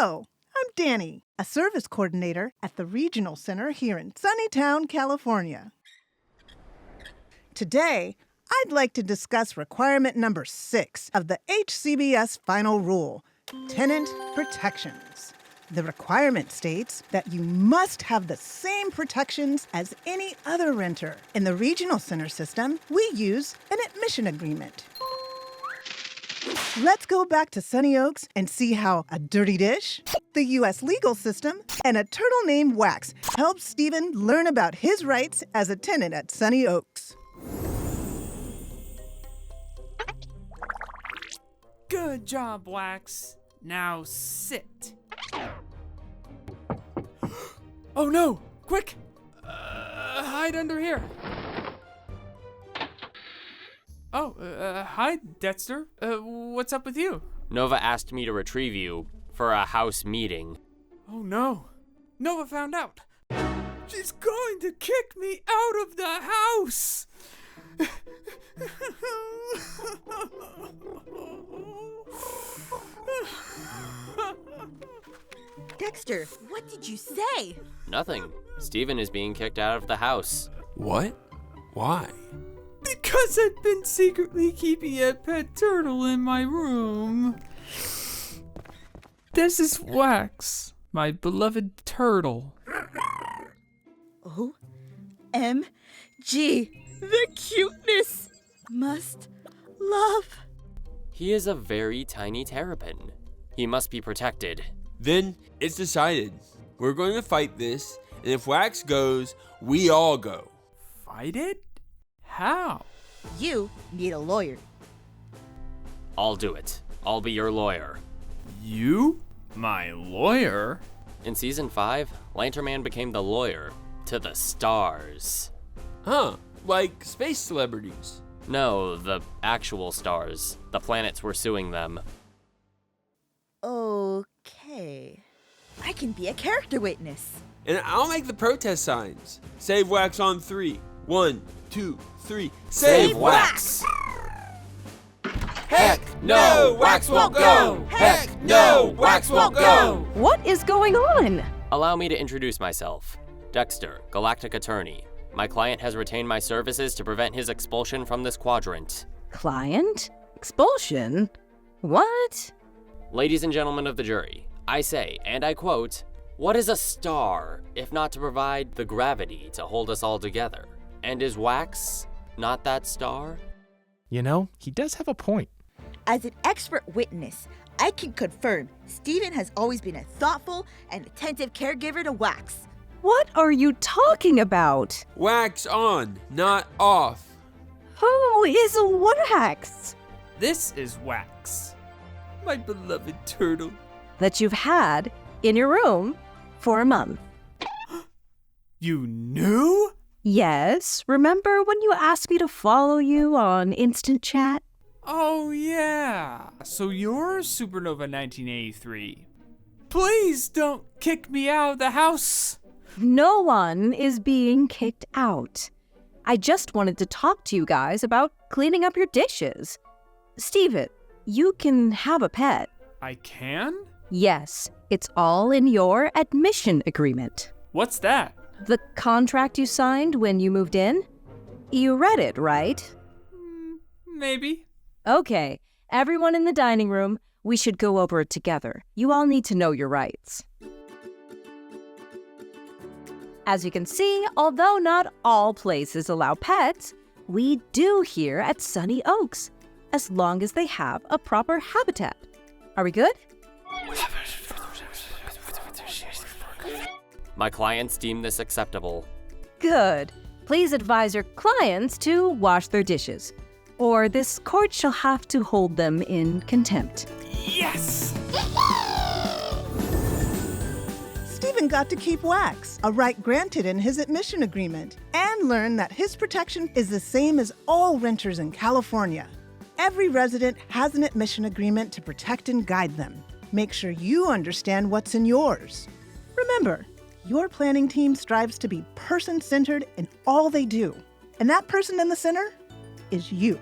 Hello, I'm Danny, a service coordinator at the Regional Center here in Sunnytown, California. Today, I'd like to discuss requirement number 6 of the HCBS Final Rule, Tenant Protections. The requirement states that you must have the same protections as any other renter. In the Regional Center system, we use an admission agreement. Let's go back to Sunny Oaks and see how a dirty dish, the U.S. legal system, and a turtle named Wax helped Stephen learn about his rights as a tenant at Sunny Oaks. Good job, Wax. Now sit. Oh no! Quick! Hide under here. Oh, hi, Dexter. What's up with you? Nova asked me to retrieve you for a house meeting. Oh no. Nova found out. She's going to kick me out of the house. Dexter, what did you say? Nothing. Steven is being kicked out of the house. What? Why? Because I've been secretly keeping a pet turtle in my room. This is Wax, my beloved turtle. OMG, the cuteness. Must love. He is a very tiny terrapin. He must be protected. Then it's decided. We're going to fight this, and if Wax goes, we all go. Fight it? How? You need a lawyer. I'll do it. I'll be your lawyer. You? My lawyer? In season 5, Lanterman became the lawyer to the stars. Huh, like space celebrities. No, the actual stars. The planets were suing them. Okay. I can be a character witness. And I'll make the protest signs. Save Wax on 3. 1, 2, 3. Save Wax! Heck no! Wax won't go! Heck no! Wax won't go! What is going on? Allow me to introduce myself. Dexter, Galactic Attorney. My client has retained my services to prevent his expulsion from this quadrant. Client? Expulsion? What? Ladies and gentlemen of the jury, I say, and I quote, "What is a star if not to provide the gravity to hold us all together? And is Wax not that star?" You know, he does have a point. As an expert witness, I can confirm Stephen has always been a thoughtful and attentive caregiver to Wax. What are you talking about? Wax on, not off. Who is Wax? This is Wax, my beloved turtle. That you've had in your room for a month. You knew? Yes, remember when you asked me to follow you on Instant Chat? Oh yeah, so you're Supernova 1983. Please don't kick me out of the house. No one is being kicked out. I just wanted to talk to you guys about cleaning up your dishes. Steven, you can have a pet. I can? Yes, it's all in your admission agreement. What's that? The contract you signed when you moved in? You read it, right? Maybe. Okay, everyone in the dining room, we should go over it together. You all need to know your rights. As you can see, although not all places allow pets, we do here at Sunny Oaks, as long as they have a proper habitat. Are we good? My clients deem this acceptable. Good. Please advise your clients to wash their dishes, or this court shall have to hold them in contempt. Yes! Stephen got to keep Wax, a right granted in his admission agreement, and learn that his protection is the same as all renters in California. Every resident has an admission agreement to protect and guide them. Make sure you understand what's in yours. Remember, your planning team strives to be person-centered in all they do. And that person in the center is you.